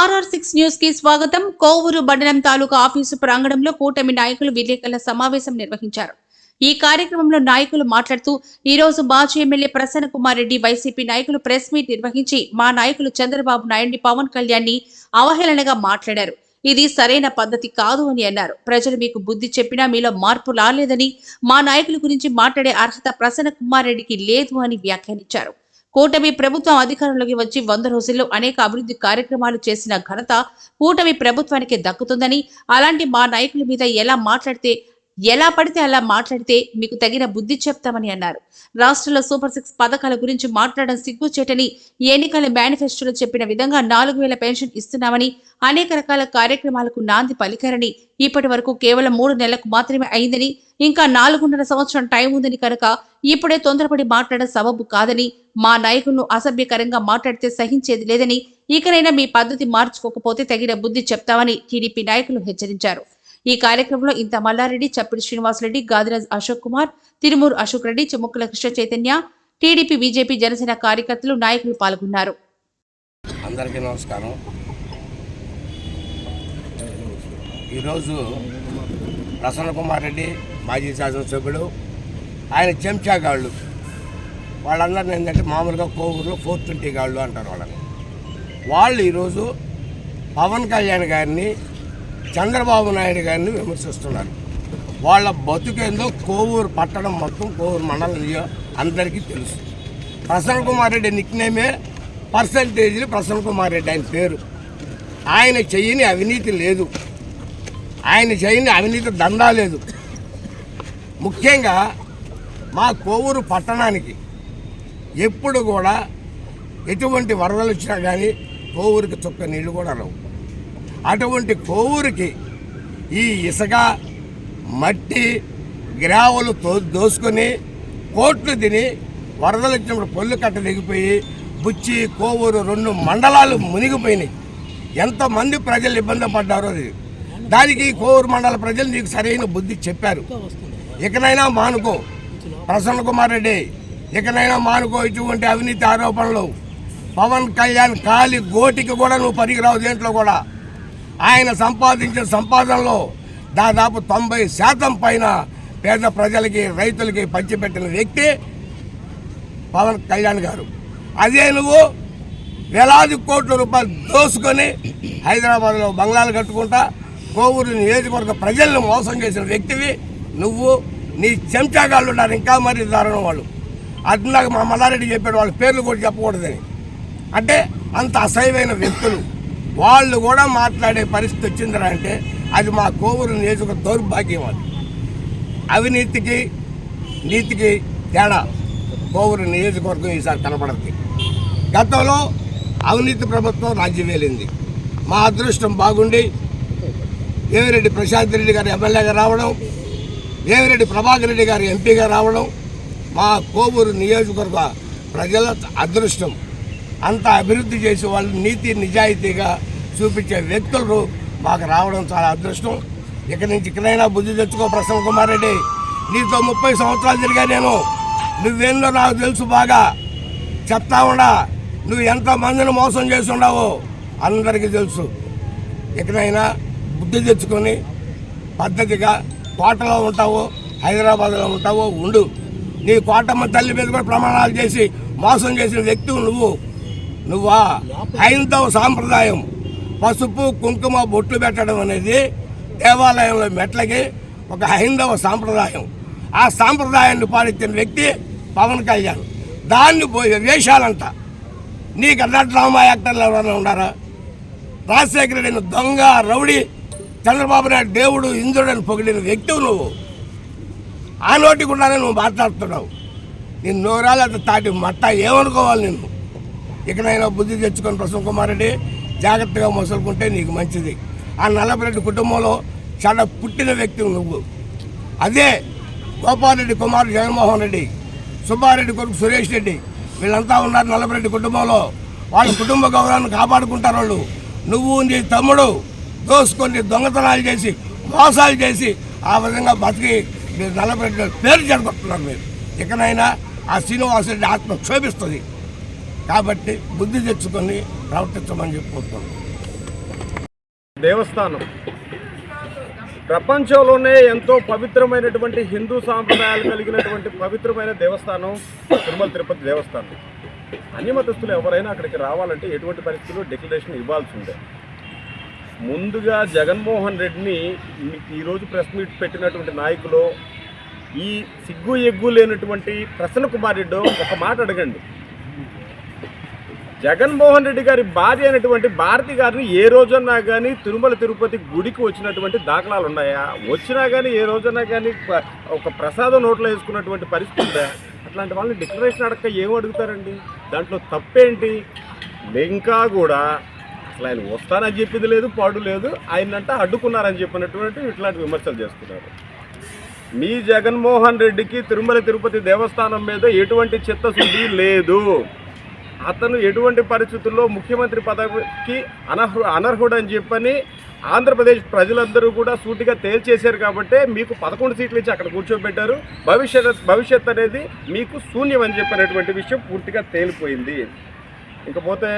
RR6 news కి స్వాగతం. కోవూరు మండలం తాలూకా ఆఫీసు ప్రాంగణంలో కూటమి నాయకులు విలేకరుల సమావేశం నిర్వహించారు. ఈ కార్యక్రమంలో నాయకులు మాట్లాడుతూ ఈ రోజు మాజీ ఎమ్మెల్యే ప్రసన్న కుమార్ రెడ్డి వైసీపీ నాయకులు ప్రెస్ మీట్ నిర్వహించి మా నాయకులు చంద్రబాబు నాయుడిని పవన్ కళ్యాణ్ ని అవహేళనగా మాట్లాడారు. ఇది సరైన పద్ధతి కాదు అని అన్నారు. ప్రజలు మీకు బుద్ధి చెప్పినా మీలో మార్పు రాలేదని, మా నాయకుల గురించి మాట్లాడే అర్హత ప్రసన్న కుమార్ రెడ్డికి లేదు అని వ్యాఖ్యానించారు. కూటమి ప్రభుత్వం అధికారంలోకి వచ్చి 100 రోజుల్లో అనేక అభివృద్ధి కార్యక్రమాలు చేసిన ఘనత కూటమి ప్రభుత్వానికి దక్కుతుందని, అలాంటి మా నాయకుల మీద ఎలా పడితే అలా మాట్లాడితే మీకు తగిన బుద్ధి చెప్తామని అన్నారు. రాష్ట్రంలో సూపర్ 6 పథకాల గురించి మాట్లాడడం సిగ్గుచేటని, ఎన్నికల మేనిఫెస్టోలో చెప్పిన విధంగా 4000 పెన్షన్ ఇస్తున్నామని, అనేక రకాల కార్యక్రమాలకు నాంది పలికారని, ఇప్పటి వరకు కేవలం 3 నెలలకు మాత్రమే అయిందని, ఇంకా 4.5 సంవత్సరం టైం ఉందని కనుక ఇప్పుడే తొందరపడి మాట్లాడడం సబబు కాదని, మా నాయకులను అసభ్యకరంగా మాట్లాడితే సహించేది లేదని, ఇకనైనా మీ పద్ధతి మార్చుకోకపోతే తగిన బుద్ధి చెప్తామని టీడీపీ నాయకులు హెచ్చరించారు. ఈ కార్యక్రమంలో ఇంత మల్లారెడ్డి, చప్పిడి శ్రీనివాసరెడ్డి, గాదిరాజ్ అశోక్ కుమార్, తిరుమూరు అశోక్ రెడ్డి, చెముక్కుల కృష్ణ చైతన్య, టీడీపీ, బీజేపీ, జనసేన కార్యకర్తలు, నాయకులు పాల్గొన్నారు. అందరికీ నమస్కారం. ఈరోజు ప్రసన్న కుమార్ రెడ్డి మాజీ శాసనసభ్యుడు, ఆయన చెంచాగాళ్ళు, వాళ్ళందరినీ ఏంటంటే మామూలుగా కోవూరులో 420 గాళ్ళు అంటారు వాళ్ళని. వాళ్ళు ఈరోజు పవన్ కళ్యాణ్ గారిని, చంద్రబాబు నాయుడు గారిని విమర్శిస్తున్నారు. వాళ్ళ బతుకేందో కోవూరు పట్టణం మొత్తం, కోవూరు మండలం అందరికీ తెలుసు. ప్రసన్న కుమార్ రెడ్డి నిక్నేమే పర్సంటేజ్లు ప్రసన్న కుమార్ రెడ్డి ఆయన పేరు. ఆయన చెయ్యని అవినీతి లేదు, ఆయన చేయని అవినీతి దందా లేదు. ముఖ్యంగా మా కోవూరు పట్టణానికి ఎప్పుడు కూడా ఎటువంటి వరదలు వచ్చినా కానీ కోవూరుకి చుక్క నీళ్లు కూడా రావు. అటువంటి కోవూరుకి ఈ ఇసుక, మట్టి, గ్రావలు దోసుకొని కోట్లు తిని వరదలు వచ్చినప్పుడు పొల్లు కట్ట దిగిపోయి బుచ్చి, కోవూరు 2 మండలాలు మునిగిపోయినాయి. ఎంతమంది ప్రజలు ఇబ్బంది పడ్డారో దానికి కోవూరు మండల ప్రజలు నీకు సరైన బుద్ధి చెప్పారు. ఇకనైనా మానుకో ప్రసన్న కుమార్ రెడ్డి, ఇకనైనా మానుకో ఇటువంటి అవినీతి ఆరోపణలు. పవన్ కళ్యాణ్ కాలి గోటికి కూడా నువ్వు పనికిరావు. దేంట్లో కూడా ఆయన సంపాదించిన సంపాదనలో దాదాపు 90% పైన పేద ప్రజలకి, రైతులకి పంచిపెట్టిన వ్యక్తి పవన్ కళ్యాణ్ గారు. అదే నువ్వు వేలాది కోట్ల రూపాయలు దోసుకొని హైదరాబాద్లో బంగ్లాలు కట్టుకుంటా కోవూరు నియోజకవర్గ ప్రజలను మోసం చేసిన వ్యక్తివి నువ్వు. నీ చెంచాగాళ్ళు ఉన్నారు, ఇంకా మరి దారుణం వాళ్ళు. అట్లాగా మా మల్లారెడ్డి చెప్పాడు, వాళ్ళ పేర్లు కూడా చెప్పకూడదని. అంటే అంత అసహ్యమైన వ్యక్తులు వాళ్ళు కూడా మాట్లాడే పరిస్థితి వచ్చిందిరా అంటే అది మా కోవూరు నియోజకవర్గ దౌర్భాగ్యం. అది అవినీతికి నీతికి తేడా కోవూరు నియోజకవర్గం ఈసారి కనపడుతుంది. గతంలో అవినీతి ప్రభుత్వం రాజ్యం వేలింది. మా అదృష్టం బాగుండి వేమిరెడ్డి ప్రశాంత్ రెడ్డి గారు ఎమ్మెల్యేగా రావడం, వేమిరెడ్డి ప్రభాకర్ రెడ్డి గారు ఎంపీగా రావడం మా కోవూరు నియోజకవర్గ ప్రజల అదృష్టం. అంత అభివృద్ధి చేసే వాళ్ళు, నీతి నిజాయితీగా చూపించే వ్యక్తులు మాకు రావడం చాలా అదృష్టం. ఇక్కడి నుంచి ఇక్కడైనా బుద్ధి తెచ్చుకో ప్రసన్న కుమార్ రెడ్డి. నీతో 30 సంవత్సరాలు తిరిగా నేను, నువ్వేందో నాకు తెలుసు బాగా. చెప్తా ఉండా నువ్వు ఎంతమందిని మోసం చేసి ఉండవో అందరికీ తెలుసు. ఇకనైనా బుద్ధి తెచ్చుకొని పద్ధతిగా కోటలో ఉంటావో హైదరాబాద్లో ఉంటావో ఉండు. నీ కోటమ్మ తల్లి మీద కూడా ప్రమాణాలు చేసి మోసం చేసిన వ్యక్తి నువ్వా. హైందవ సాంప్రదాయం పసుపు కుంకుమ బొట్లు పెట్టడం అనేది దేవాలయంలో మెట్లకి ఒక హైందవ సాంప్రదాయం. ఆ సాంప్రదాయాన్ని పాటించిన వ్యక్తి పవన్ కళ్యాణ్. దాన్ని పోయి వేషాలంట. నీకు అన్న డ్రామా యాక్టర్లు ఎవరైనా ఉన్నారా? రాజశేఖర రెడ్డిని దొంగ, రౌడీ, చంద్రబాబు నాయుడు దేవుడు, ఇంద్రుడని పొగిడిన వ్యక్తివి నువ్వు. ఆ నోటి కూడానే నువ్వు మాట్లాడుతున్నావు. నేను నోరాలు అంత తాటి మట్ట ఏమనుకోవాలి నిన్ను. ఇకనైనా బుద్ధి తెచ్చుకొని ప్రసన్న కుమార్ రెడ్డి జాగ్రత్తగా మొసలుకుంటే నీకు మంచిది. ఆ నల్లపరెడ్డి కుటుంబంలో చాలా పుట్టిన వ్యక్తి నువ్వు. అదే గోపాలరెడ్డి కుమారుడు జగన్మోహన్ రెడ్డి, సుబ్బారెడ్డి కొడుకు సురేష్ రెడ్డి, వీళ్ళంతా ఉన్నారు నల్లపరెడ్డి కుటుంబంలో. వాళ్ళ కుటుంబ గౌరవాన్ని కాపాడుకుంటారు వాళ్ళు. నువ్వు నీ తమ్ముడు దోసుకొని దొంగతనాలు చేసి మోసాలు చేసి ఆ విధంగా బతికి మీరు నల్లపరెడ్డి పేరు జరగొట్టున్నారు. మీరు ఇకనైనా ఆ శ్రీనివాసరెడ్డి ఆత్మ క్షోభిస్తుంది. కాబట్టి బుద్ధి తెచ్చుకొని ప్రవర్తించమని చెప్పుకుంటున్నాను. దేవస్థానం ప్రపంచంలోనే ఎంతో పవిత్రమైనటువంటి హిందూ సాంప్రదాయాలు కలిగినటువంటి పవిత్రమైన దేవస్థానం తిరుమల తిరుపతి దేవస్థానం. అన్ని మతస్థులు ఎవరైనా అక్కడికి రావాలంటే ఎటువంటి పరిస్థితుల్లో డిక్లరేషన్ ఇవ్వాల్సి ఉండే. ముందుగా జగన్మోహన్ రెడ్డిని ఈరోజు ప్రెస్ మీట్ పెట్టినటువంటి నాయకులు ఈ సిగ్గు ఎగ్గు లేనటువంటి ప్రసన్న కుమార్ రెడ్డి ఒక మాట అడగండి. జగన్మోహన్ రెడ్డి గారి భార్య అయినటువంటి భారతి గారిని ఏ రోజన్నా కానీ తిరుమల తిరుపతి గుడికి వచ్చినటువంటి దాఖలాలు ఉన్నాయా? వచ్చినా కానీ ఏ రోజన్నా కానీ ఒక ప్రసాదం నోట్లో వేసుకున్నటువంటి పరిస్థితి ఉందా? అట్లాంటి వాళ్ళని డిక్లరేషన్ అడగక ఏం అడుగుతారండి? దాంట్లో తప్పేంటి? ఇంకా కూడా అసలు ఆయన వస్తానని చెప్పింది లేదు, పాడు లేదు, ఆయనంట అడ్డుకున్నారని చెప్పినటువంటి ఇట్లాంటి విమర్శలు చేస్తున్నారు. మీ జగన్మోహన్ రెడ్డికి తిరుమల తిరుపతి దేవస్థానం మీద ఎటువంటి చిత్తశుద్ధి లేదు. అతను ఎటువంటి పరిస్థితుల్లో ముఖ్యమంత్రి పదవికి అనర్హుడు అని చెప్పని ఆంధ్రప్రదేశ్ ప్రజలందరూ కూడా సూటిగా తేల్చేశారు. కాబట్టి మీకు 11 సీట్లు ఇచ్చి అక్కడ కూర్చోబెట్టారు. భవిష్యత్ అనేది మీకు శూన్యం అని చెప్పినటువంటి విషయం పూర్తిగా తేలిపోయింది. ఇకపోతే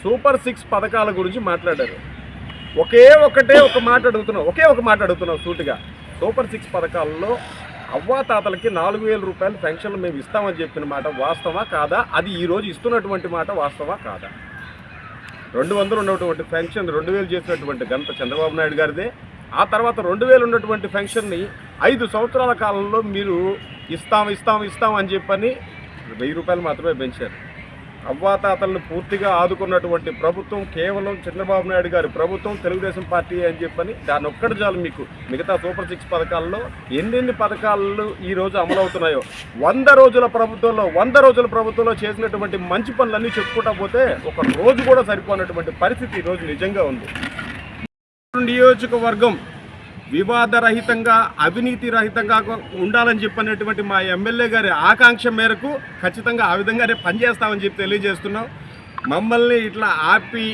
సూపర్ 6 పథకాల గురించి మాట్లాడారు. ఒకే ఒక మాట అడుగుతున్నాం సూటిగా. సూపర్ 6 పథకాలలో అవ్వాతాతలకి 4,000 రూపాయలు పెన్షన్లు మేము ఇస్తామని చెప్పిన మాట వాస్తవా కాదా? అది ఈరోజు ఇస్తున్నటువంటి మాట వాస్తవా కాదా? 200 ఉన్నటువంటి పెన్షన్ 2,000 చేసినటువంటి ఘనత చంద్రబాబు నాయుడు గారిదే. ఆ తర్వాత 2,000 ఉన్నటువంటి పెన్షన్ని 5 సంవత్సరాల కాలంలో మీరు ఇస్తాం అని చెప్పని 1,000 రూపాయలు మాత్రమే పెంచారు. అవ్వాతాతలను పూర్తిగా ఆదుకున్నటువంటి ప్రభుత్వం కేవలం చంద్రబాబు నాయుడు గారి ప్రభుత్వం, తెలుగుదేశం పార్టీ అని చెప్పని దాని ఒక్కటి చాలు మీకు. మిగతా సూపర్ 6 పథకాల్లో ఎన్ని పథకాలు ఈరోజు అమలవుతున్నాయో 100 రోజుల ప్రభుత్వంలో చేసినటువంటి మంచి పనులన్నీ చెప్పుకుంటా పోతే ఒక రోజు కూడా సరిపోయినటువంటి పరిస్థితి ఈరోజు నిజంగా ఉంది. నియోజకవర్గం వివాదరహితంగా, అవినీతి రహితంగా ఉండాలని చెప్పినటువంటి మా ఎమ్మెల్యే గారి ఆకాంక్ష మేరకు ఖచ్చితంగా ఆ విధంగానే పనిచేస్తామని చెప్పి తెలియజేస్తున్నాం. మమ్మల్ని ఇట్లా ఆపి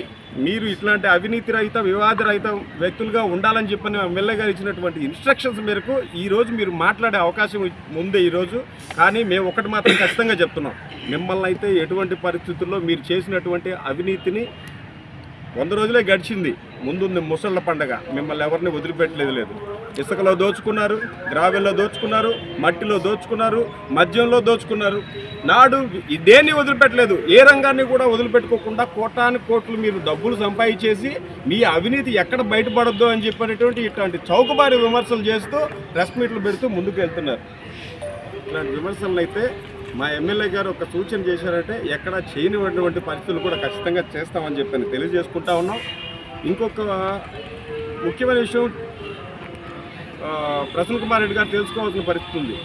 మీరు ఇట్లాంటి అవినీతి రహిత, వివాదరహిత వ్యక్తులుగా ఉండాలని చెప్పని ఎమ్మెల్యే గారు ఇచ్చినటువంటి ఇన్స్ట్రక్షన్స్ మేరకు ఈరోజు మీరు మాట్లాడే అవకాశం ఉంది ఈరోజు. కానీ మేము ఒకటి మాత్రం ఖచ్చితంగా చెప్తున్నాం, మిమ్మల్ని అయితే ఎటువంటి పరిస్థితుల్లో మీరు చేసినటువంటి అవినీతిని 100 రోజులే గడిచింది, ముందుంది ముసళ్ళ పండగ, మిమ్మల్ని ఎవరిని వదిలిపెట్టలేదు. ఇసుకలో దోచుకున్నారు, గ్రావెల్లో దోచుకున్నారు, మట్టిలో దోచుకున్నారు, మద్యంలో దోచుకున్నారు. నాడు దేన్ని వదిలిపెట్టలేదు, ఏ రంగాన్ని కూడా వదిలిపెట్టుకోకుండా కోట్లు మీరు డబ్బులు సంపాదించేసి మీ అవినీతి ఎక్కడ బయటపడద్దు అని చెప్పినటువంటి ఇట్లాంటి చౌకబారి విమర్శలు చేస్తూ ప్రెస్ మీట్లు పెడుతూ ముందుకు వెళ్తున్నారు. ఇట్లాంటి విమర్శలను అయితే మా ఎమ్మెల్యే గారు ఒక సూచన చేశారంటే ఎక్కడ చేయనిటువంటి పరిస్థితులు కూడా ఖచ్చితంగా చేస్తామని చెప్పని తెలియజేసుకుంటా ఉన్నాం. ఇంకొక ముఖ్యమైన విషయం ప్రసన్న కుమార్ రెడ్డి గారు తెలుసుకోవాల్సిన పరిస్థితి ఉంది.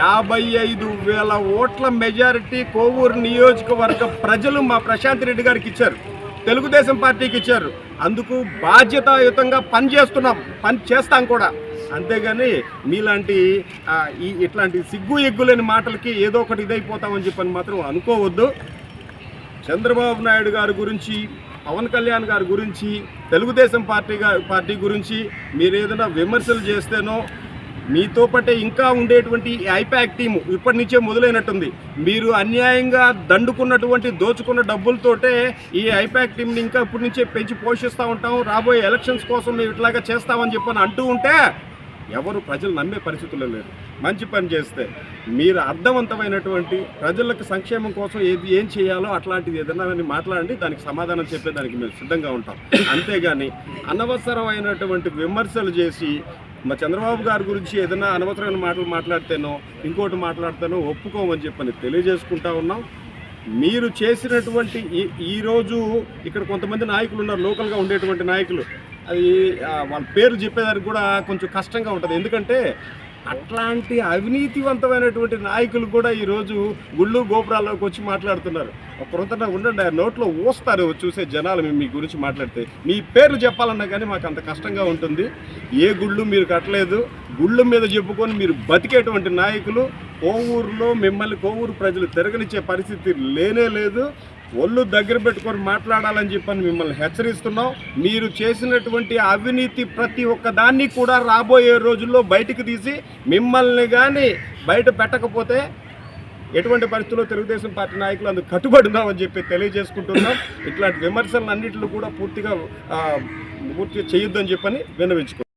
55,000 ఓట్ల మెజారిటీ కోవూరు నియోజకవర్గ ప్రజలు మా ప్రశాంత్ రెడ్డి గారికి ఇచ్చారు, తెలుగుదేశం పార్టీకి ఇచ్చారు. అందుకు బాధ్యతాయుతంగా పని చేస్తాం కూడా. అంతేగాని మీలాంటి ఇట్లాంటి సిగ్గు ఎగ్గులేని మాటలకి ఏదో ఒకటి ఇదైపోతామని చెప్పని మాత్రం అనుకోవద్దు. చంద్రబాబు నాయుడు గారి గురించి, పవన్ కళ్యాణ్ గారి గురించి, తెలుగుదేశం పార్టీ గురించి మీరు ఏదైనా విమర్శలు చేస్తేనో మీతో పాటే ఇంకా ఉండేటువంటి ఐపాక్ టీము ఇప్పటి నుంచే మొదలైనట్టుంది. మీరు అన్యాయంగా దండుకున్నటువంటి దోచుకున్న డబ్బులతోటే ఈ ఐపాక్ టీంని ఇంకా ఇప్పటి నుంచే పెంచి పోషిస్తూ ఉంటాం, రాబోయే ఎలక్షన్స్ కోసం మేము ఇట్లాగా చేస్తామని చెప్పని అంటూ ఉంటే ఎవరు ప్రజలు నమ్మే పరిస్థితుల్లో లేరు. మంచి పని చేస్తే మీరు అర్థవంతమైనటువంటి ప్రజలకు సంక్షేమం కోసం ఏం చేయాలో అట్లాంటిది ఏదైనా మాట్లాడండి, దానికి సమాధానం చెప్పేదానికి మేము సిద్ధంగా ఉంటాం. అంతేగాని అనవసరమైనటువంటి విమర్శలు చేసి మా చంద్రబాబు గారి గురించి ఏదైనా అనవసరమైన మాటలు మాట్లాడితేనో ఇంకోటి మాట్లాడితేనో ఒప్పుకోమని చెప్పని తెలియజేసుకుంటా ఉన్నాం. మీరు చేసినటువంటి ఈరోజు ఇక్కడ కొంతమంది నాయకులు ఉన్నారు, లోకల్గా ఉండేటువంటి నాయకులు, అది వాళ్ళ పేర్లు చెప్పేదానికి కూడా కొంచెం కష్టంగా ఉంటుంది. ఎందుకంటే అట్లాంటి అవినీతివంతమైనటువంటి నాయకులు కూడా ఈరోజు గుళ్ళు గోపురాల్లోకి వచ్చి మాట్లాడుతున్నారు. ఒకరంతా ఉండండి, నోట్లో ఊస్తారు చూసే జనాలు మీ గురించి మాట్లాడితే. మీ పేర్లు చెప్పాలన్నా కానీ మాకు అంత కష్టంగా ఉంటుంది. ఏ గుళ్ళు మీరు కట్టలేదు, గుళ్ళ మీద చెప్పుకొని మీరు బతికేటువంటి నాయకులు కోవూరులో మిమ్మల్ని కోవూరు ప్రజలు తిరగనిచ్చే పరిస్థితి లేనే లేదు. ఒళ్ళు దగ్గర పెట్టుకొని మాట్లాడాలని చెప్పని మిమ్మల్ని హెచ్చరిస్తున్నాం. మీరు చేసినటువంటి అవినీతి ప్రతి ఒక్క దాన్ని కూడా రాబోయే రోజుల్లో బయటకు తీసి మిమ్మల్ని కానీ బయట పెట్టకపోతే ఎటువంటి పరిస్థితుల్లో తెలుగుదేశం పార్టీ నాయకులు అందుకు కట్టుబడి ఉన్నామని చెప్పి తెలియజేసుకుంటున్నాం. ఇట్లాంటి విమర్శలను అన్నింటిలో కూడా పూర్తిగా చేయొద్దని చెప్పని విన్నవించుకుంటున్నాం.